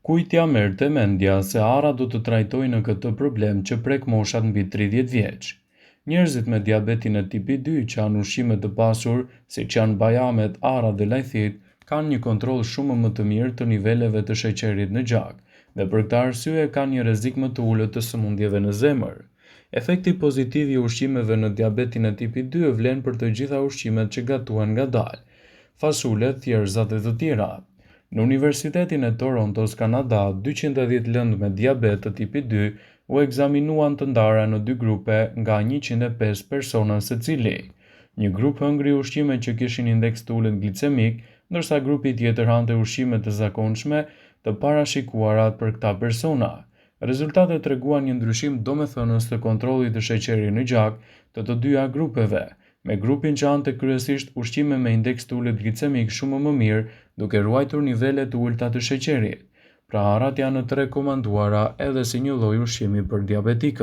Kujtja merrte mendja se ara do të trajtojnë këtë problem që prek moshat mbi 30 vjeç. Njerëzit me diabetin e tipi 2 që janë ushqime të pasur, siç janë bajamet, ara dhe lajthit, kanë një kontroll shumë më të mirë të niveleve të sheqerit në gjak dhe për këtë arsye kanë një rrezik më të ulët të sëmundjeve në zemër. Efekti pozitiv i ushqimeve në diabetin e tipit 2 vlen për të gjitha ushqimet që gatuhen ngadalë, fasulet, thjerrzat dhe të tjera. Në Universitetin e Torontos, Kanada, 210 lëndë me diabet të tipit 2 u ekzaminuan të ndara në dy grupe nga 105 persona secili. Një grup hëngri ushqime që kishin indeks të ulët glicemik, ndërsa grupi tjetër hante ushqime të zakonshme të parashikuara për këta persona. Rezultatet treguan një ndryshim domethënës të kontrollit të sheqerit në gjak të dyja grupeve, me grupin që hante kryesisht ushqime me indeks të ulët glicemik shumë më mirë, duke ruajtur nivele të ulta të sheqerit. Pra arat janë të rekomanduara edhe si një lloj ushqimi për diabetikët.